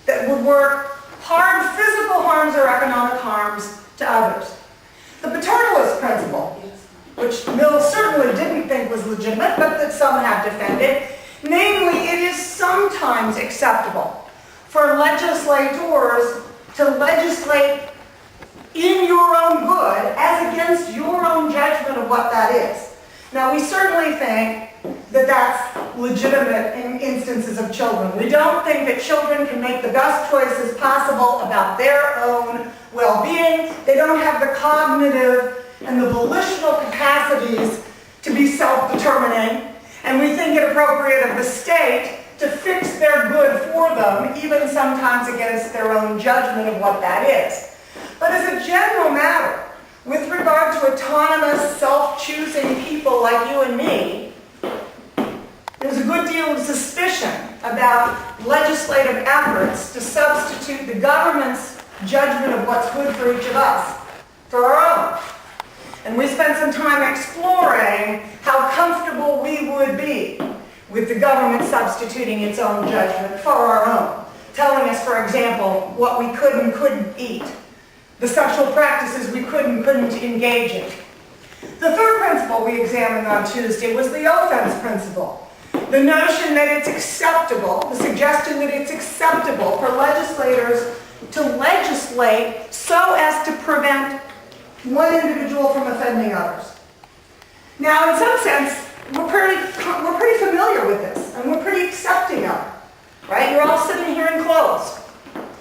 that would work hard physical harms or economic harms to others. The paternalist principle, which Mill certainly didn't think was legitimate, but that some have defended, namely, it is sometimes acceptable for legislators to legislate in your own good as against your own judgment of what that is. Now, we certainly think that that's legitimate in instances of children. We don't think that children can make the best choices possible about their own well-being. They don't have the cognitive and the volitional capacities to be self-determining, and we think it appropriate of the state to fix their good for them, even sometimes against their own judgment of what that is. But as a general matter, with regard to autonomous, self-choosing people like you and me, there's a good deal of suspicion about legislative efforts to substitute the government's judgment of what's good for each of us for our own. And we spent some time exploring how comfortable we would be with the government substituting its own judgment for our own, telling us, for example, what we could and couldn't eat, the sexual practices we could and couldn't engage in. The third principle we examined on Tuesday was the offense principle. The notion that it's acceptable, the suggestion that it's acceptable for legislators to legislate so as to prevent one individual from offending others. Now, in some sense, we're pretty familiar with this, and we're pretty accepting of it, right? You're all sitting here in clothes.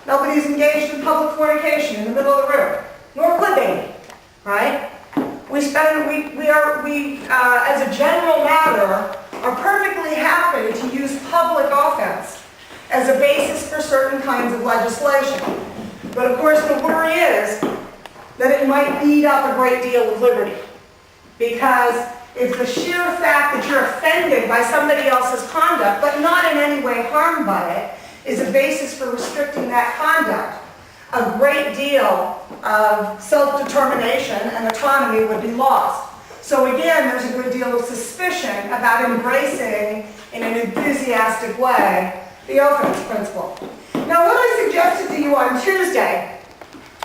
Nobody's engaged in public fornication in the middle of the room, nor could they be, right? As a general matter, are perfectly happy to use public offense as a basis for certain kinds of legislation. But of course, the worry is that it might eat up a great deal of liberty. Because if the sheer fact that you're offended by somebody else's conduct, but not in any way harmed by it, is a basis for restricting that conduct, a great deal of self-determination and autonomy would be lost. So again, there's a good deal of suspicion about embracing, in an enthusiastic way, the offense principle. Now, what I suggested to you on Tuesday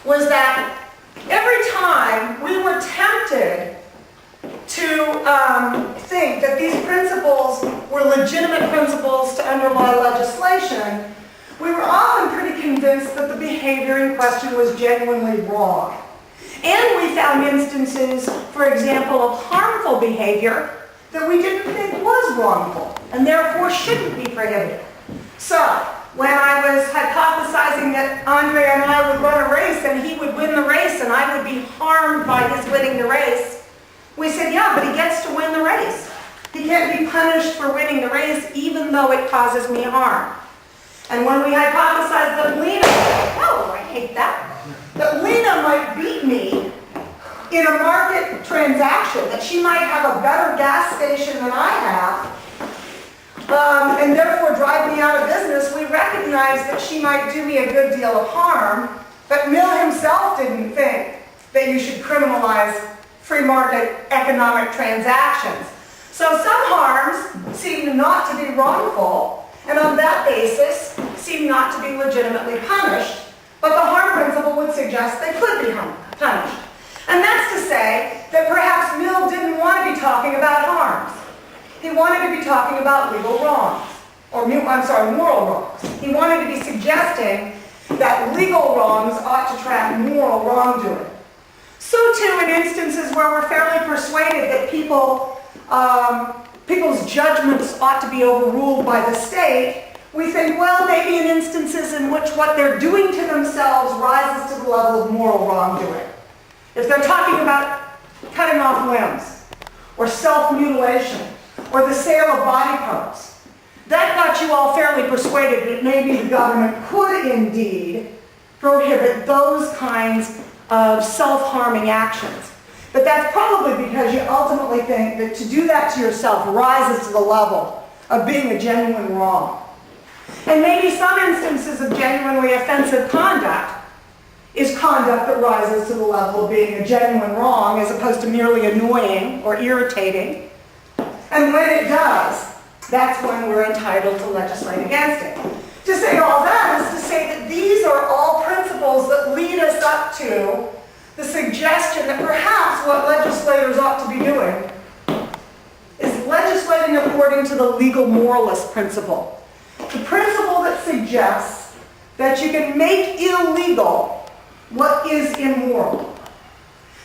was that every time we were tempted to think that these principles were legitimate principles to underlie legislation, we were often pretty convinced that the behavior in question was genuinely wrong. And we found instances, for example, of harmful behavior that we didn't think was wrongful and therefore shouldn't be prohibited. So, when I was hypothesizing that Andre and I would run a race and he would win the race and I would be harmed by his winning the race, we said, yeah, but he gets to win the race. He can't be punished for winning the race even though it causes me harm. And when we hypothesized that Lena, oh, I hate that Lena might beat me in a market transaction, that she might have a better gas station than I have, and therefore drive me out of business, we recognized that she might do me a good deal of harm, but Mill himself didn't think that you should criminalize free market economic transactions. So some harms seem not to be wrongful, and on that basis seem not to be legitimately punished, but the harm principle would suggest they could be punished. And that's to say that perhaps Mill didn't want to be talking about harms. He wanted to be talking about legal wrongs, or moral wrongs. He wanted to be suggesting that legal wrongs ought to track moral wrongdoing. So too in instances where we're fairly persuaded that people's judgments ought to be overruled by the state, we think, well, maybe in instances in which what they're doing to themselves rises to the level of moral wrongdoing. If they're talking about cutting off limbs, or self-mutilation, or the sale of body parts, that got you all fairly persuaded that maybe the government could indeed prohibit those kinds of self-harming actions. But that's probably because you ultimately think that to do that to yourself rises to the level of being a genuine wrong. And maybe some instances of genuinely offensive conduct is conduct that rises to the level of being a genuine wrong as opposed to merely annoying or irritating. And when it does, that's when we're entitled to legislate against it. To say all that is to say that to the suggestion that perhaps what legislators ought to be doing is legislating according to the legal moralist principle. The principle that suggests that you can make illegal what is immoral.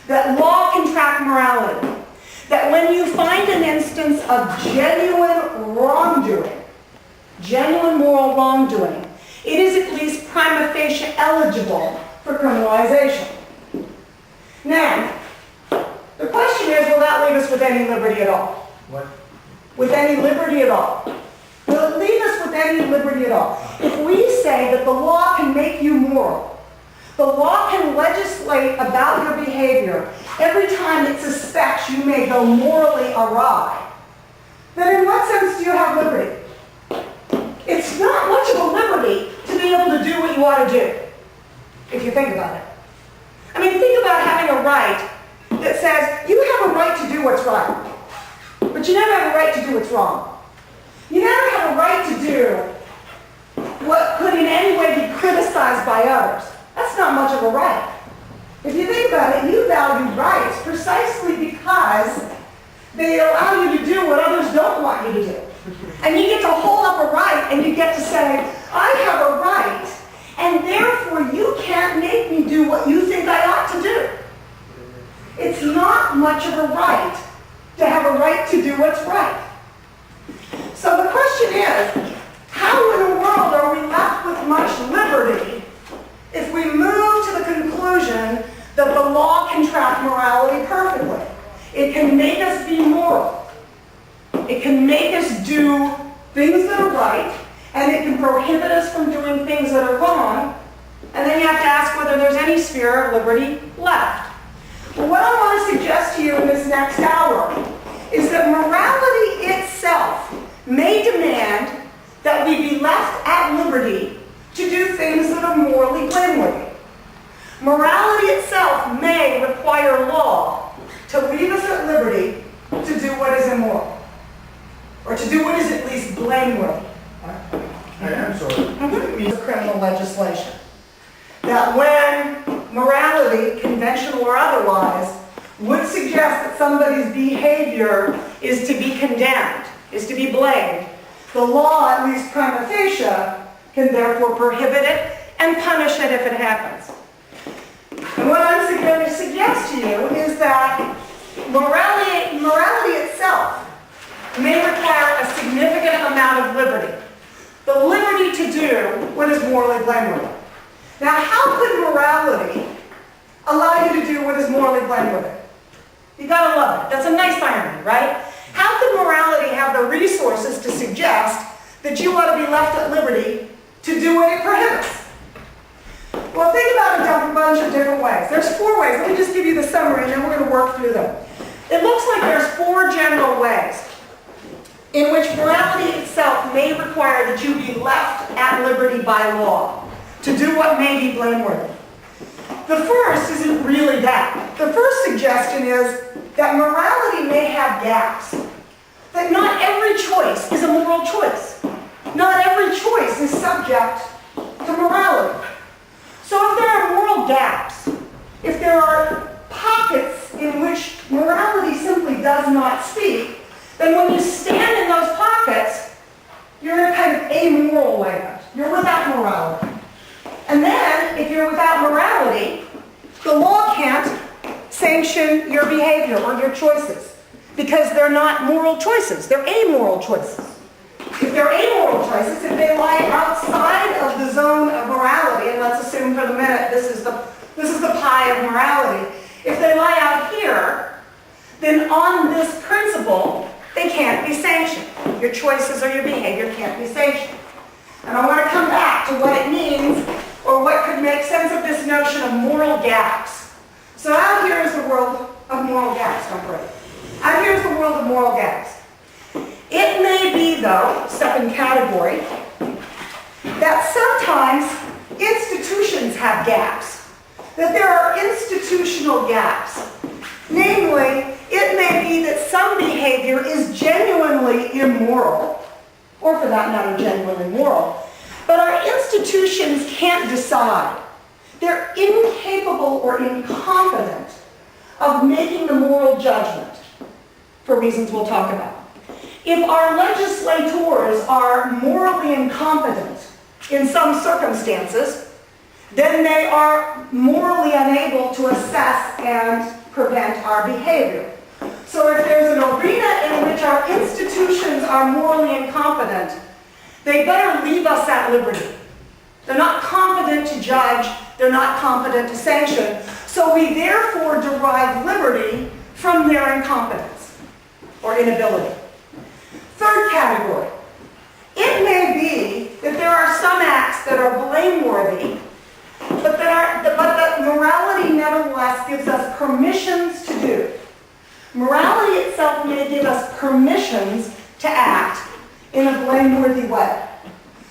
That law can track morality. That when you find an instance of genuine wrongdoing, genuine moral wrongdoing, it is at least prima facie eligible for criminalization. Now, the question is, will that leave us with any liberty at all? What? With any liberty at all? Will it leave us with any liberty at all? If we say that the law can make you moral, the law can legislate about your behavior every time it suspects you may go morally awry, then in what sense do you have liberty? It's not much of a liberty to be able to do what you ought to do, if you think about it. I mean, think about having a right that says you have a right to do what's right, but you never have a right to do what's wrong. You never have a right to do what could in any way be criticized by others. That's not much of a right. If you think about it, you value rights precisely because they allow you to do what others don't want you to do. And you get to hold up a right and you get to say, I have a right, and therefore you can't make me do what you think I ought to do. It's not much of a right to have a right to do what's right. So the question is, how in the world are we left with much liberty if we move to the conclusion that the law can track morality perfectly? It can make us be moral. It can make us do things that are right, and it can prohibit us from doing things that are wrong, and then you have to ask whether there's any sphere of liberty left. Well, what I want to suggest to you in this next hour is that morality itself may demand that we be left at liberty to do things that are morally blameworthy. Morality itself may require law to leave us at liberty to do what is immoral, or to do what is at least blameworthy. I'm sorry. It means criminal legislation. That when morality, conventional or otherwise, would suggest that somebody's behavior is to be condemned, is to be blamed, the law, at least prima facie, can therefore prohibit it and punish it if it happens. And what I'm going to suggest to you is that morality itself may require a significant amount of liberty. The liberty to do what is morally blameworthy. Now, how could morality allow you to do what is morally blameworthy? You gotta love it. That's a nice irony, right? How could morality have the resources to suggest that you ought to be left at liberty to do what it prohibits? Well, think about it a bunch of different ways. There's 4 ways. Let me just give you the summary, and then we're going to work through them. It looks like there's 4 general ways in which morality itself may require that you be left at liberty by law to do what may be blameworthy. The first isn't really that. The first suggestion is that morality may have gaps. That not every choice is a moral choice. Not every choice is subject to morality. So if there are moral gaps, if there are pockets in which morality simply does not speak, then when you stand in those pockets, you're in a kind of amoral land. You're without morality. And then, if you're without morality, the law can't sanction your behavior or your choices because they're not moral choices. They're amoral choices. If they're amoral choices, if they lie outside of the zone of morality, and let's assume for the minute this is the pie of morality, if they lie out here, then on this principle, they can't be sanctioned. Your choices or your behavior can't be sanctioned. And I want to come back to what it means, or what could make sense of this notion of moral gaps. So out here is the world of moral gaps, don't worry. Out here is the world of moral gaps. It may be, though, second category, that sometimes institutions have gaps, that there are institutional gaps. Namely, it may be that some behavior is genuinely immoral, or for that matter, genuinely moral, but our institutions can't decide. They're incapable or incompetent of making the moral judgment, for reasons we'll talk about. If our legislators are morally incompetent in some circumstances, then they are morally unable to assess and prevent our behavior. So if there's an arena in which our institutions are morally incompetent, they better leave us at liberty. They're not competent to judge, they're not competent to sanction, so we therefore derive liberty from their incompetence or inability. Third category. It may be that there are some acts that are blameworthy, but that morality nevertheless gives us permissions to do. Morality itself may give us permissions to act in a blameworthy way.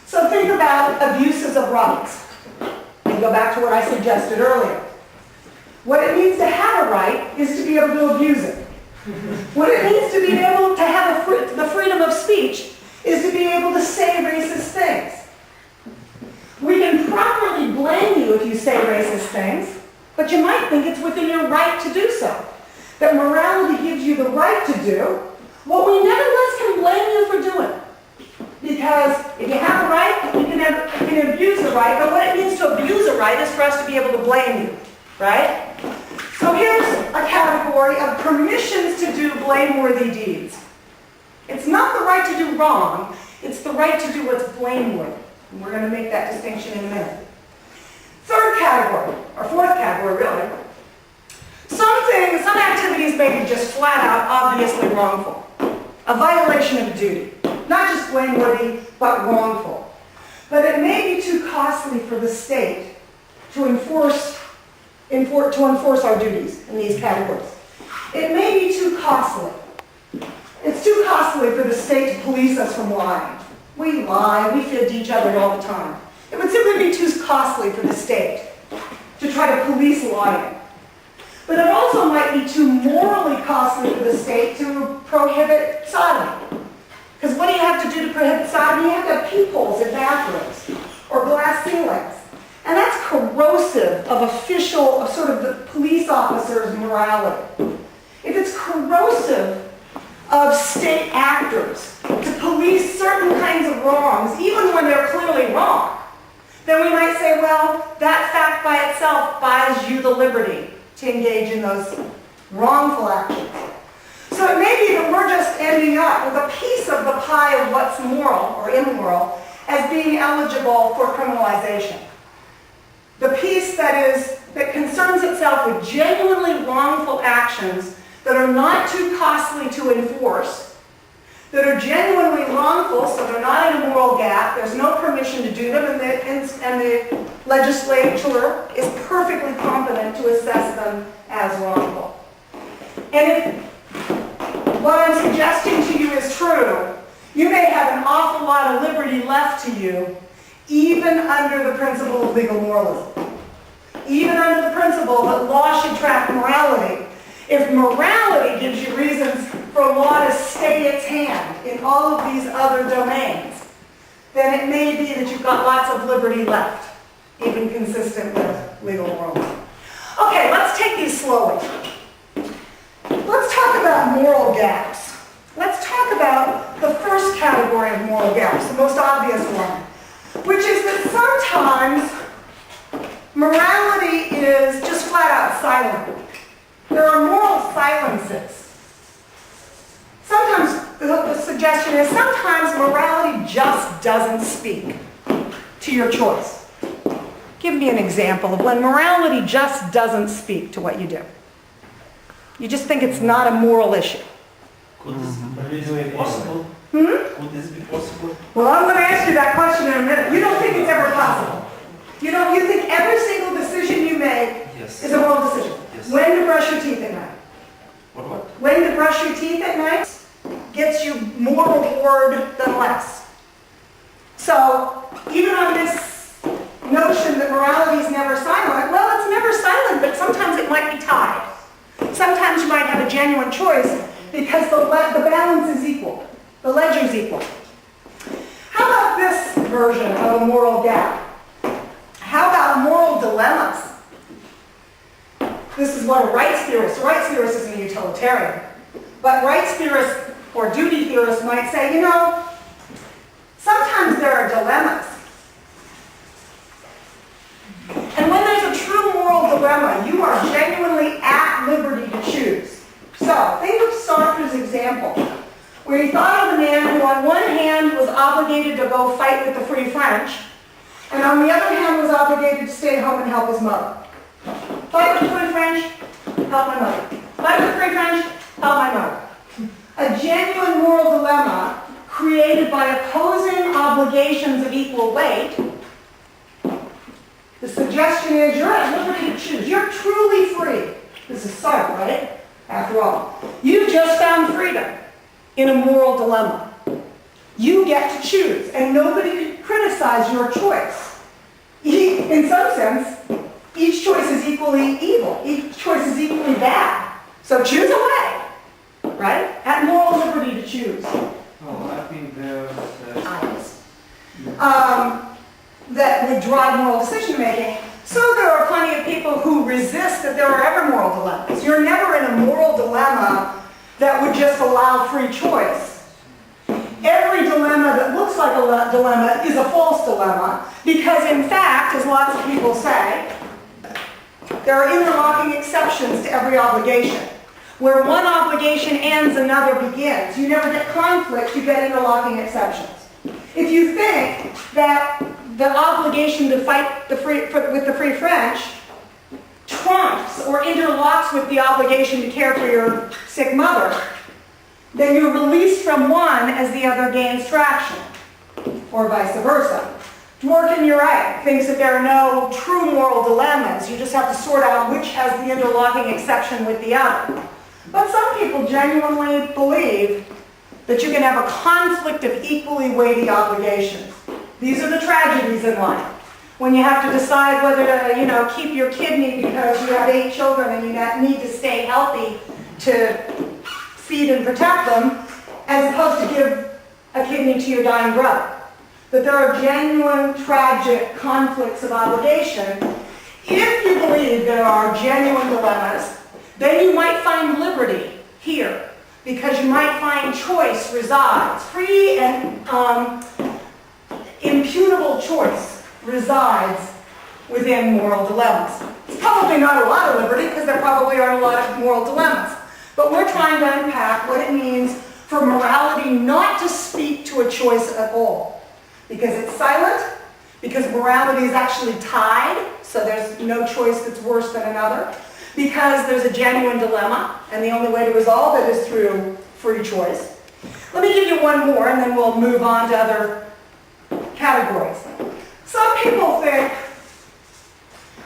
So think about abuses of rights. And go back to what I suggested earlier. What it means to have a right is to be able to abuse it. What it means to be able to have the freedom of speech is to be able to say racist things. We can properly blame you if you say racist things, but you might think it's within your right to do so. That morality gives you the right to do what we nevertheless can blame you for doing. Because if you have a right, you can abuse the right, but what it means to abuse a right is for us to be able to blame you, right? So here's a category of permissions to do blameworthy deeds. It's not the right to do wrong, it's the right to do what's blameworthy. And we're going to make that distinction in a minute. Third category, or fourth category really. Some activities may be just flat out obviously wrongful. A violation of duty. Not just blameworthy, but wrongful. But it may be too costly for the state to enforce our duties in these categories. It may be too costly. It's too costly for the state to police us from lying. We lie, we fib to each other all the time. It would simply be too costly for the state to try to police lying. But it also might be too morally costly for the state to prohibit sodomy. Because what do you have to do to prohibit sodomy? You have to have peepholes in bathrooms or glass ceilings. And that's corrosive of sort of the police officer's morality. If it's corrosive of state actors to police certain kinds of wrongs, even when they're clearly wrong, then we might say, well, that fact by itself buys you the liberty to engage in those wrongful actions. So it may be that we're just ending up with a piece of the pie of what's moral or immoral as being eligible for criminalization. The piece that concerns itself with genuinely wrongful actions that are not too costly to enforce, that are genuinely wrongful, so they're not in a moral gap, there's no permission to do them, and the legislature is perfectly competent to assess them as wrongful. And if what I'm suggesting to you is true, you may have an awful lot of liberty left to you, even under the principle of legal moralism. Even under the principle that law should track morality. If morality gives you reasons for law to stay its hand in all of these other domains, then it may be that you've got lots of liberty left, even consistent with legal moralism. Okay, let's take these slowly. Let's talk about moral gaps. Let's talk about the first category of moral gaps, the most obvious one, which is that sometimes morality is just flat out silent. There are moral silences. Sometimes, the suggestion is sometimes morality just doesn't speak to your choice. Give me an example of when morality just doesn't speak to what you do. You just think it's not a moral issue. Could this be possible? Could this be possible? Well, I'm going to ask you that question in a minute. You don't think it's ever possible. You think every single decision you make is a moral decision. Yes. When to brush your teeth at night. What? When to brush your teeth at night gets you more reward than less. So, even on this notion that morality is never silent, well, it's never silent, but sometimes it might be tied. Sometimes you might have a genuine choice because the balance is equal. The ledger's equal. How about this version of a moral gap? How about moral dilemmas? is what a rights theorist isn't a utilitarian, but rights theorists or duty theorists might say, you know, sometimes there are dilemmas. And when there's a true moral dilemma, you are genuinely at liberty to choose. So, think of Sartre's example, where he thought of a man who on one hand was obligated to go fight with the Free French, and on the other hand was obligated to stay home and help his mother. Fight with the Free French, help my mother. Fight with the Free French, help my mother. A genuine moral dilemma created by opposing obligations of equal weight. The suggestion is you're at liberty to choose. You're truly free. This is Sartre, right? After all, you just found freedom in a moral dilemma. You get to choose, and nobody can criticize your choice. In some sense, each choice is equally evil. Each choice is equally bad. So choose a way, right? At moral liberty to choose. Oh, I think there's That would drive moral decision making. So there are plenty of people who resist that there are ever moral dilemmas. You're never in a moral dilemma that would just allow free choice. Every dilemma that looks like a dilemma is a false dilemma because, in fact, as lots of people say, there are interlocking exceptions to every obligation. Where one obligation ends, another begins. You never get conflict, you get interlocking exceptions. If you think that the obligation to fight with the Free French trumps or interlocks with the obligation to care for your sick mother, then you're released from one as the other gains traction, or vice versa. Dworkin, you're right, thinks that there are no true moral dilemmas. You just have to sort out which has the interlocking exception with the other. But some people genuinely believe that you can have a conflict of equally weighty obligations. These are the tragedies in life. When you have to decide whether to, keep your kidney because you have 8 children and you need to stay healthy to feed and protect them, as opposed to give a kidney to your dying brother. That there are genuine, tragic conflicts of obligation. If you believe there are genuine dilemmas, then you might find liberty here, because you might find choice resides. Free and imputable choice resides within moral dilemmas. It's probably not a lot of liberty, because there probably aren't a lot of moral dilemmas. But we're trying to unpack what it means for morality not to speak to a choice at all. Because it's silent, because morality is actually tied, so there's no choice that's worse than another, because there's a genuine dilemma, and the only way to resolve it is through free choice. Let me give you one more, and then we'll move on to other categories. Some people think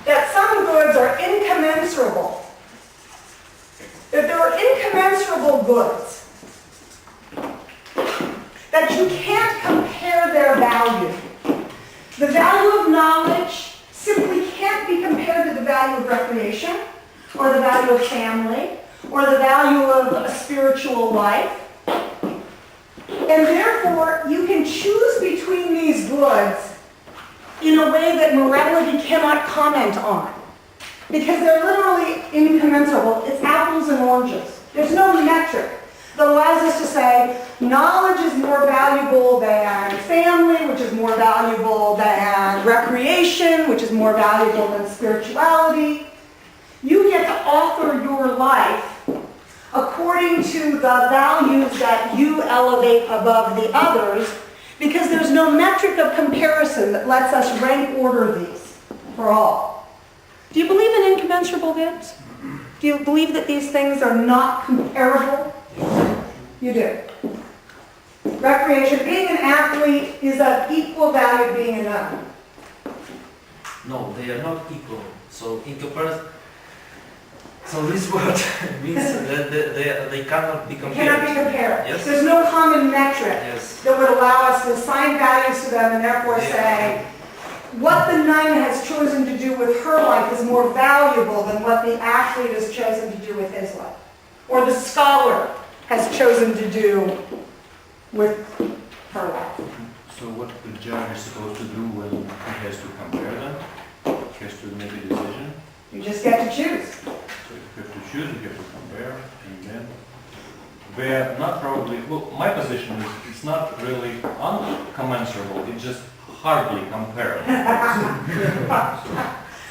that some goods are incommensurable. That there are incommensurable goods. That you can't compare their value. The value of knowledge simply can't be compared to the value of recreation, or the value of family, or the value of a spiritual life. And therefore, you can choose between these goods in a way that morality cannot comment on. Because they're literally incommensurable. It's apples and oranges. There's no metric that allows us to say knowledge is more valuable than family, which is more valuable than recreation, which is more valuable than spirituality. You get to author your life according to the values that you elevate above the others, because there's no metric of comparison that lets us rank order these for all. Do you believe in incommensurable goods? Do you believe that these things are not comparable? You do. Recreation, being an athlete is of equal value to being a nun. no, they are not equal. So in comparison, so this word means that they cannot be compared. Cannot be compared. Yes. There's no common metric Yes. that would allow us to assign values to them and therefore say, what the nun has chosen to do with her life is more valuable than what the athlete has chosen to do with his life. Or the scholar has chosen to do with her life. So what the judge is supposed to do when he has to compare them? He has to make a decision? You just get to choose. So choose, you have to compare, and then we're not probably, well, my position is it's not really uncommensurable, it's just hardly comparable.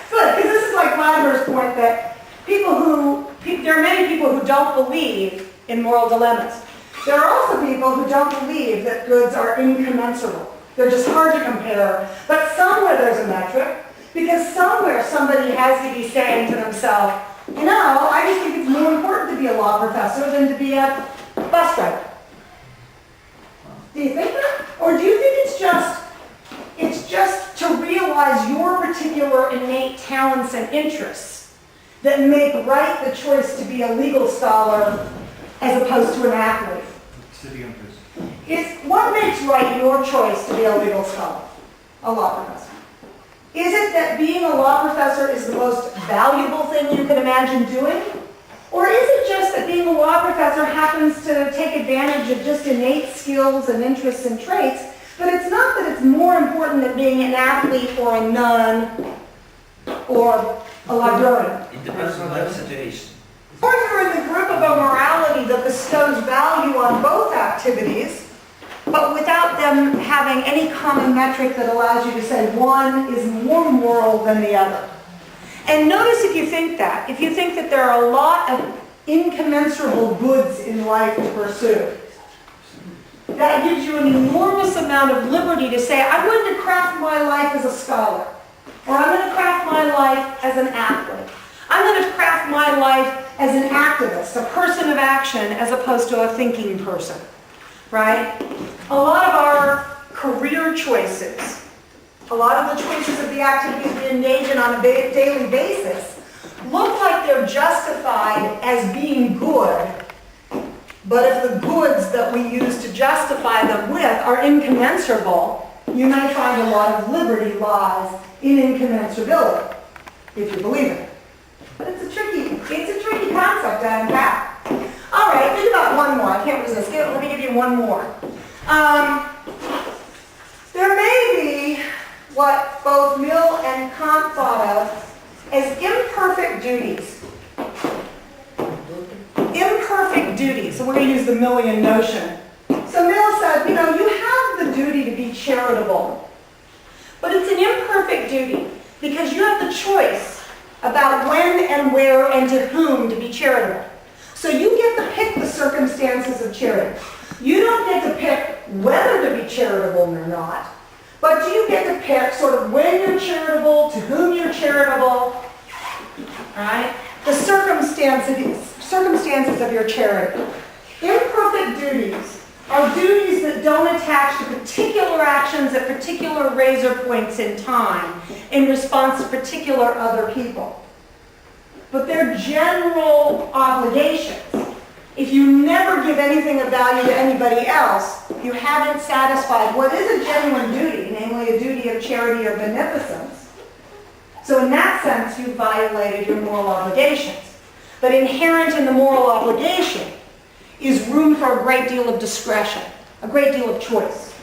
Good, because this is like Gladber's point that there are many people who don't believe in moral dilemmas. There are also people who don't believe that goods are incommensurable. They're just hard to compare, but somewhere there's a metric, because somewhere somebody has to be saying to themselves, you know, I just think it's more important to be a law professor than to be a bus driver. Do you think that? Or do you think it's just to realize your particular innate talents and interests that make right the choice to be a legal scholar as opposed to an athlete? City and prison. What makes right your choice to be a legal scholar, a law professor? Is it that being a law professor is the most valuable thing you can imagine doing? Or is it just that being a law professor happens to take advantage of just innate skills and interests and traits, but it's not that it's more important than being an athlete or a nun or a librarian? It depends on life situation. Or you're in the group of a morality that bestows value on both activities, but without them having any common metric that allows you to say one is more moral than the other. And notice if you think that there are a lot of incommensurable goods in life to pursue, that gives you an enormous amount of liberty to say, I'm going to craft my life as a scholar, or I'm going to craft my life as an athlete. I'm going to craft my life as an activist, a person of action, as opposed to a thinking person, right? A lot of our career choices, a lot of the choices of the activities we engage in on a daily basis look like they're justified as being good, but if the goods that we use to justify them with are incommensurable, you may find a lot of liberty lies in incommensurability, if you believe it. But it's a tricky concept to unpack. All right, think about one more. I can't resist. Let me give you one more. There may be what both Mill and Kant thought of as imperfect duties. Imperfect duties. So we're going to use the Millian notion. So Mill said, you know, you have the duty to be charitable, but it's an imperfect duty because you have the choice about when and where and to whom to be charitable. So you get to pick the circumstances of charity. You don't get to pick whether to be charitable or not, but you get to pick sort of when you're charitable, to whom you're charitable, right? The circumstances of your charity. Imperfect duties are duties that don't attach to particular actions at particular razor points in time in response to particular other people. But they're general obligations. If you never give anything of value to anybody else, you haven't satisfied what is a genuine duty, namely a duty of charity or beneficence. So in that sense, you've violated your moral obligations. But inherent in the moral obligation is room for a great deal of discretion, a great deal of choice.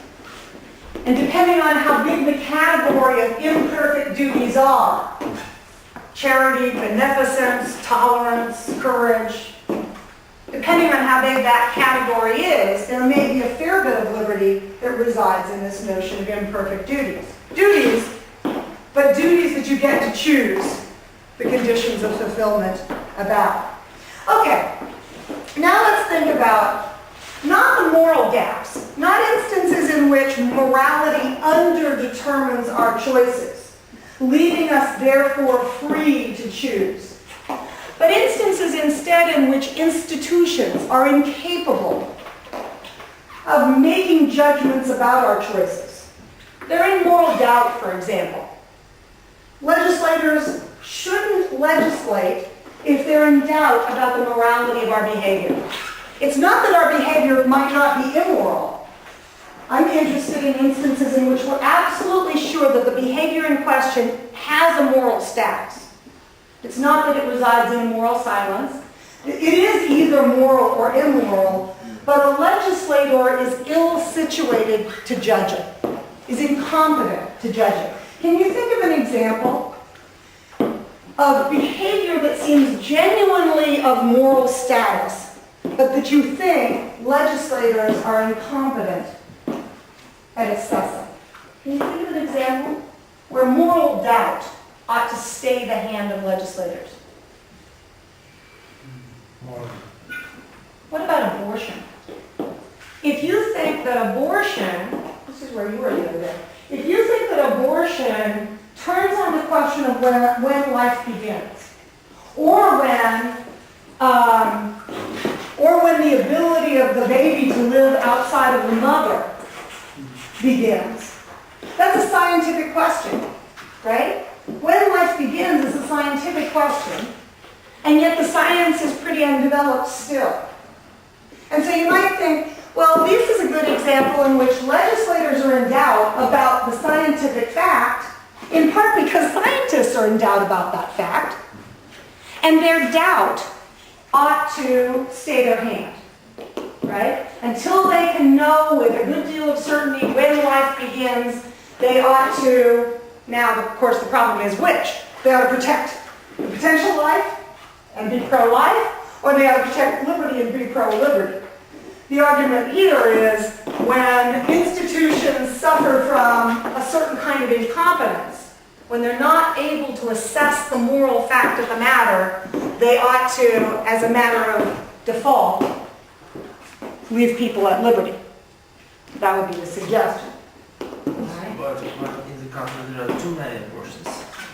And depending on how big the category of imperfect duties are, charity, beneficence, tolerance, courage, depending on how big that category is, there may be a fair bit of liberty that resides in this notion of imperfect duties. Duties, but duties that you get to choose the conditions of fulfillment about. Okay. Now let's think about not the moral gaps, not instances in which morality underdetermines our choices, leaving us therefore free to choose, but instances instead in which institutions are incapable of making judgments about our choices. They're in moral doubt, for example. Legislators shouldn't legislate if they're in doubt about the morality of our behavior. It's not that our behavior might not be immoral. I'm interested in instances in which we're absolutely sure that the behavior in question has a moral status. It's not that it resides in a moral silence. It is either moral or immoral, but a legislator is ill-situated to judge it, is incompetent to judge it. Can you think of an example of behavior that seems genuinely of moral status, but that you think legislators are incompetent at assessing. Can you think of an example where moral doubt ought to stay the hand of legislators? What about abortion? If you think that abortion, this is where you were the other day, if you think that abortion turns on the question of when life begins, or when the ability of the baby to live outside of the mother begins, that's a scientific question, right? When life begins is a scientific question, and yet the science is pretty undeveloped still. And so you might think, well, this is a good example in which legislators are in doubt about the scientific fact, in part because scientists are in doubt about that fact, and their doubt ought to stay their hand, right? Until they can know with a good deal of certainty when life begins, they ought to, now of course the problem is which? They ought to protect the potential life and be pro-life, or they ought to protect liberty and be pro-liberty. The argument here is when institutions suffer from a certain kind of incompetence, when they're not able to assess the moral fact of the matter, they ought to, as a matter of default, leave people at liberty. That would be the suggestion. But in the country there are too many abortions.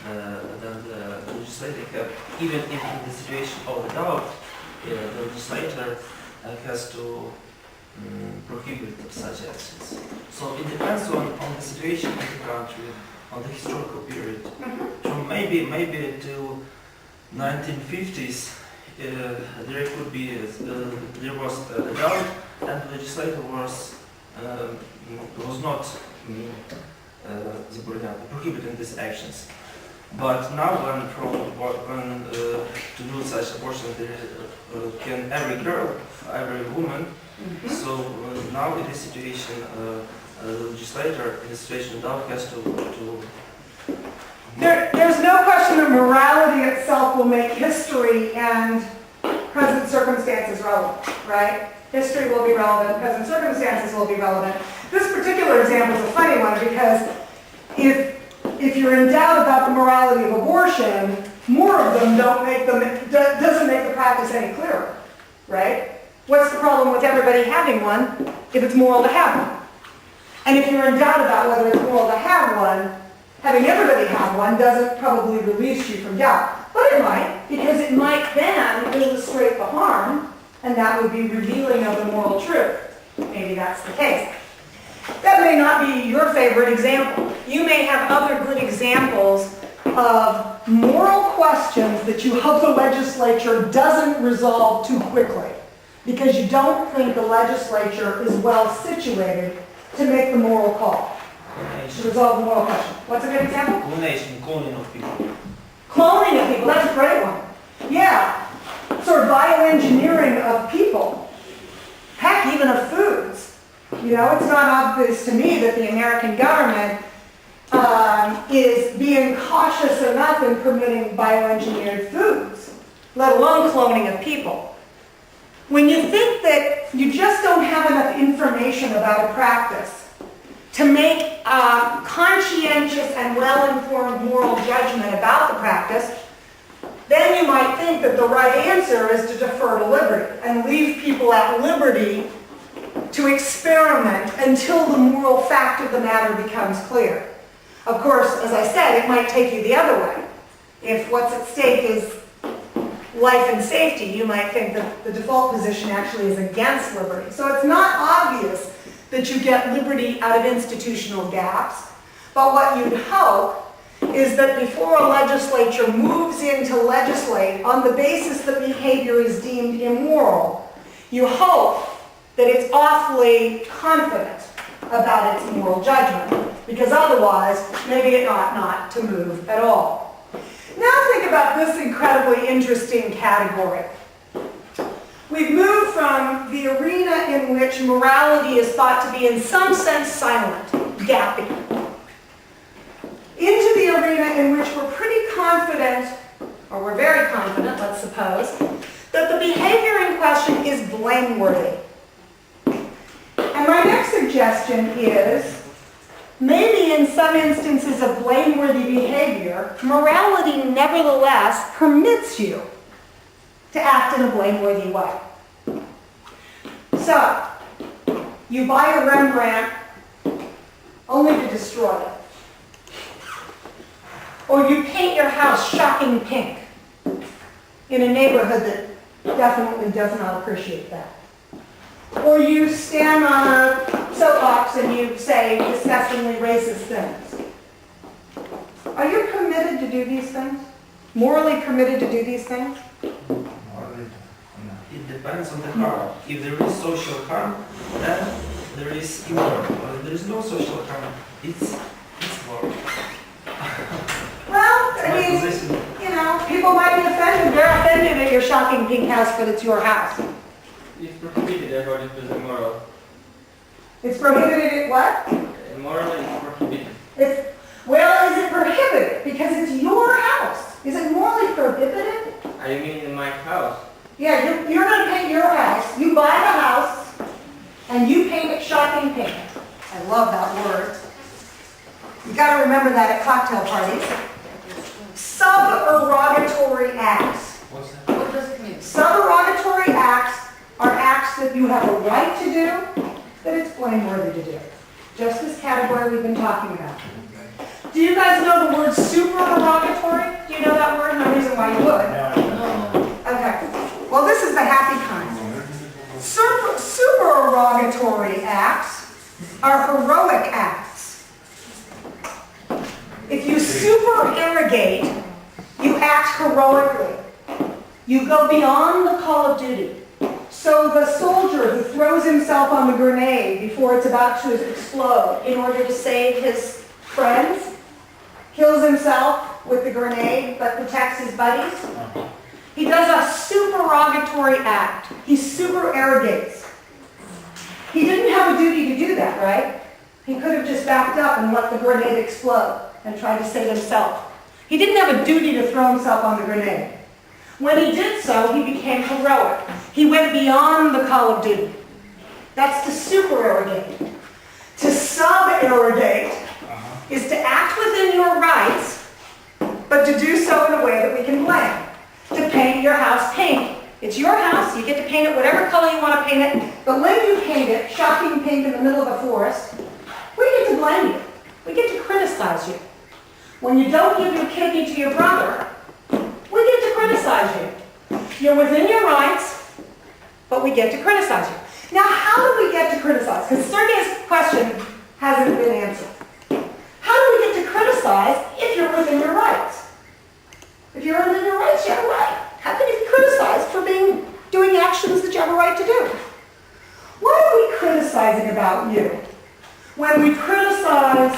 Then the legislator have, even in the situation of the doubt, the legislator has to prohibit such actions. So it depends on the situation in the country, on the historical period. From maybe till 1950s, there could be there was a doubt, and the legislator was not prohibiting these actions. But now, when to do such abortion, can every girl, every woman. So now in this situation, the legislator in this situation now has to. There's no question that morality itself will make history and present circumstances relevant, right? History will be relevant, present circumstances will be relevant. This particular example is a funny one because if you're in doubt about the morality of abortion, more of them doesn't make the practice any clearer, right? What's the problem with everybody having one if it's moral to have one? And if you're in doubt about whether it's moral to have one, having everybody have one doesn't probably release you from doubt. But it might, because it might then illustrate the harm, and that would be revealing of the moral truth. Maybe that's the case. That may not be your favorite example. You may have other good examples of moral questions that you hope the legislature doesn't resolve too quickly because you don't think the legislature is well situated to make the moral call, to resolve the moral question. What's a good example? Cloning of people. Cloning of people, that's a great one. Yeah, sort of bioengineering of people. Heck, even of foods. You know, it's not obvious to me that the American government is being cautious enough in permitting bioengineered foods, let alone cloning of people. When you think that you just don't have enough information about a practice to make a conscientious and well-informed moral judgment about the practice, then you might think that the right answer is to defer to liberty and leave people at liberty to experiment until the moral fact of the matter becomes clear. Of course, as I said, it might take you the other way. If what's at stake is life and safety, you might think that the default position actually is against liberty. So it's not obvious that you get liberty out of institutional gaps, but what you'd hope is that before a legislature moves in to legislate on the basis that behavior is deemed immoral, you hope that it's awfully confident about its moral judgment, because otherwise, maybe it ought not to move at all. Now think about this incredibly interesting category. We've moved from the arena in which morality is thought to be in some sense silent, gappy, into the arena in which we're pretty confident confident, let's suppose, that the behavior in question is blameworthy. And my next suggestion is, maybe in some instances of blameworthy behavior, morality nevertheless permits you to act in a blameworthy way. So, you buy a Rembrandt only to destroy it. Or you paint your house shocking pink in a neighborhood that definitely does not appreciate that. Or you stand on a soapbox and you say disgustingly racist things. Are you permitted to do these things? Morally permitted to do these things? It depends on the harm. If there is social harm, then there is immoral. But if there is no social harm, it's moral. Well, I My mean, position. you know, people might be offended. They're offended at your shocking pink house, but it's your house. It's prohibited according to the moral. It's prohibited at what? Morally, it's prohibited. Well, is it prohibited? Because it's your house. Is it morally prohibited? I mean in my house. Yeah, you're going to paint your house. You buy the house, and you paint it shocking pink. I love that word. You got to remember that at cocktail parties. Subrogatory acts. What's that? What does it mean? Subrogatory acts are acts that you have a right to do, that it's blameworthy to do. Just this category we've been talking about. Do you guys know the word supererogatory? Do you know that word? No reason why you would. Okay. Well, this is the happy kind. Supererogatory acts are heroic acts. If you supererogate, you act heroically. You go beyond the call of duty. So the soldier who throws himself on the grenade before it's about to explode in order to save his friends, kills himself with the grenade but protects his buddies. He does a supererogatory act. He supererogates. He didn't have a duty to do that, right? He could have just backed up and let the grenade explode and tried to save himself. He didn't have a duty to throw himself on the grenade. When he did so, he became heroic. He went beyond the call of duty. That's to supererogate. To suberogate is to act within your rights, but to do so in a way that we can blame. To paint your house pink. It's your house, you get to paint it whatever color you want to paint it, but when you paint it shocking pink in the middle of a forest, we get to blame you. We get to criticize you. When you don't give your kidney to your brother, we get to criticize you. You're within your rights, but we get to criticize you. Now, how do we get to criticize? Because Sergey's question hasn't been answered. How do we get to criticize if you're within your rights? If you're within your rights, you have a right. How can you be criticized for doing actions that you have a right to do? What are we criticizing about you? When we criticize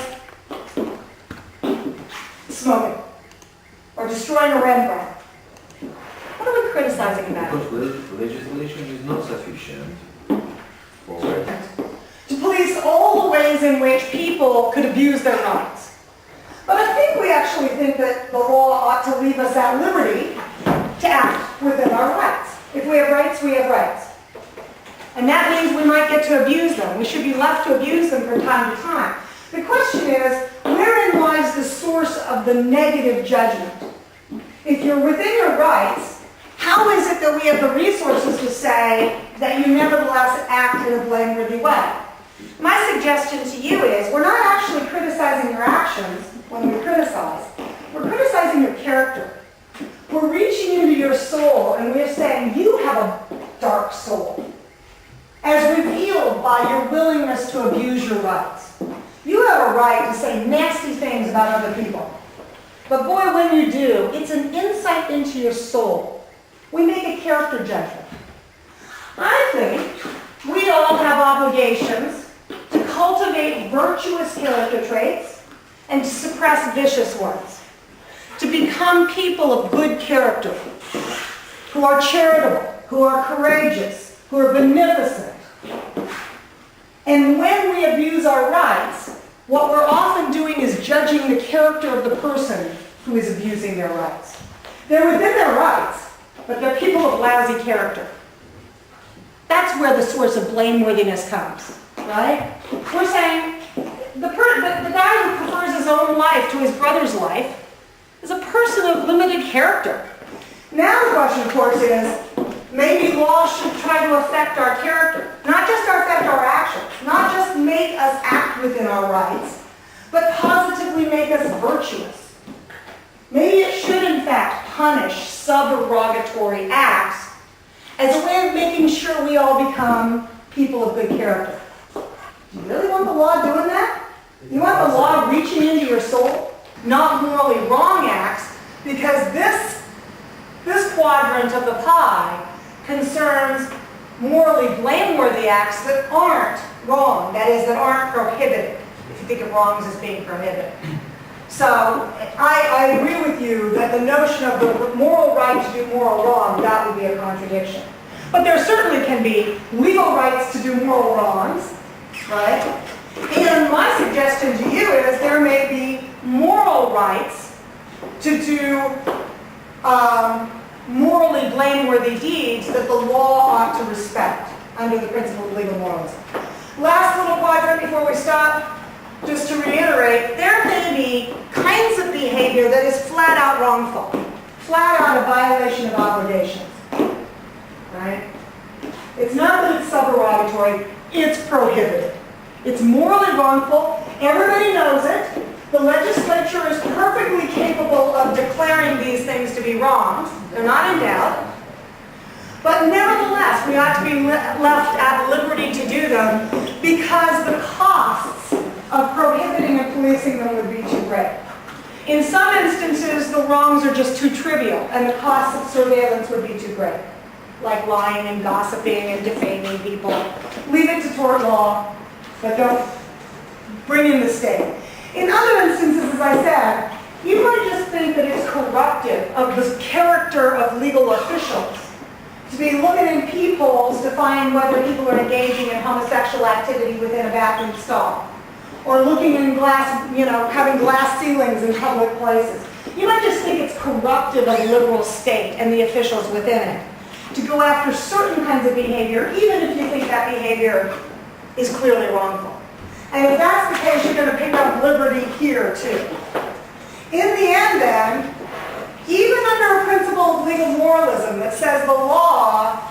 smoking or destroying a Rembrandt, what are we criticizing about? Because legislation is not sufficient for To police all the ways in which people could abuse their rights. But I think we actually think that the law ought to leave us at liberty to act within our rights. If we have rights, we have rights. And that means we might get to abuse them. We should be left to abuse them from time to time. The question is, wherein lies the source of the negative judgment? If you're within your rights, how is it that we have the resources to say that you nevertheless act in a blameworthy way? My suggestion to you is, we're not actually criticizing your actions when we criticize. We're criticizing your character. We're reaching into your soul and we're saying, you have a dark soul, as revealed by your willingness to abuse your rights. You have a right to say nasty things about other people. But boy, when you do, it's an insight into your soul. We make a character judgment. I think we all have obligations to cultivate virtuous character traits and to suppress vicious ones. To become people of good character, who are charitable, who are courageous, who are beneficent. And when we abuse our rights, what we're often doing is judging the character of the person who is abusing their rights. They're within their rights, but they're people of lousy character. That's where the source of blameworthiness comes, right? We're saying the guy who prefers his own life to his brother's life is a person of limited character. Now the question, of course, is maybe law should try to affect our character, not just affect our actions, not just make us act within our rights, but positively make us virtuous. Maybe it should, in fact, punish subrogatory acts as a way of making sure we all become people of good character. Do you really want the law doing that? You want the law reaching into your soul? Not morally wrong acts, because this quadrant of the pie concerns morally blameworthy acts that aren't wrong, that is, that aren't prohibited, if you think of wrongs as being prohibited. So I agree with you that the notion of the moral right to do moral wrong, that would be a contradiction. But there certainly can be legal rights to do moral wrongs, right? And my suggestion to you is there may be moral rights to do morally blameworthy deeds that the law ought to respect under the principle of legal moralism. Last little quadrant before we stop, just to reiterate, there may be kinds of behavior that is flat out wrongful, flat out a violation of obligations, right? It's not that it's subrogatory, it's prohibited. It's morally wrongful, everybody knows it. The legislature is perfectly capable of declaring these things to be wrong. They're not in doubt. But nevertheless, we ought to be left at liberty to do them because the costs of prohibiting and policing them would be too great. In some instances, the wrongs are just too trivial and the costs of surveillance would be too great, like lying and gossiping and defaming people. Leave it to tort law, but don't bring in the state. In other instances, as I said, you might just think that it's corruptive of the character of legal officials to be looking in peepholes to find whether people are engaging in homosexual activity within a bathroom stall, or looking in glass, having glass ceilings in public places. You might just think it's corruptive of the liberal state and the officials within it to go after certain kinds of behavior, even if you think that behavior is clearly wrongful. And if that's the case, you're going to pick up liberty here too. In the end then, even under a principle of legal moralism that says the law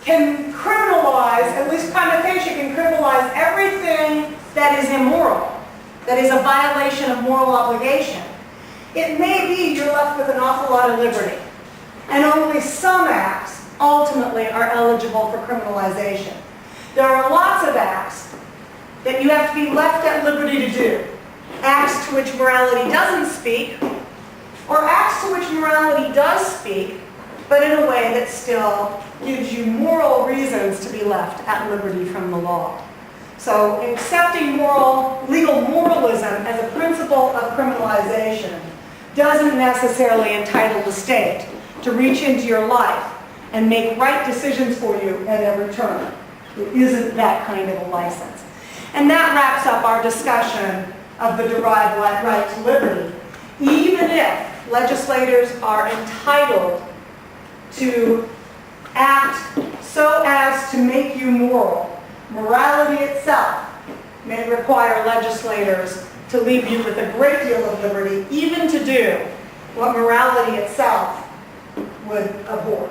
can criminalize, at least prima facie can criminalize everything that is immoral, that is a violation of moral obligation, it may be you're left with an awful lot of liberty. And only some acts ultimately are eligible for criminalization. There are lots of acts that you have to be left at liberty to do. Acts to which morality doesn't speak, or acts to which morality does speak, but in a way that still gives you moral reasons to be left at liberty from the law. So accepting legal moralism as a principle of criminalization doesn't necessarily entitle the state to reach into your life and make right decisions for you at every turn. It isn't that kind of a license. And that wraps up our discussion of the derived right to liberty. Even if legislators are entitled to act so as to make you moral, morality itself may require legislators to leave you with a great deal of liberty, even to do what morality itself would abhor.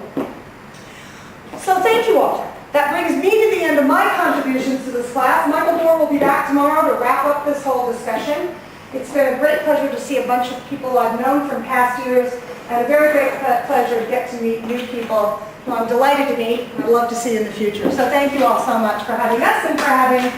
So thank you all. That brings me to the end of my contributions to this class. Michael Moore will be back tomorrow to wrap up this whole discussion. It's been a great pleasure to see a bunch of people I've known from past years, and a very great pleasure to get to meet new people who I'm delighted to meet and I'd love to see in the future. So thank you all so much for having us and for having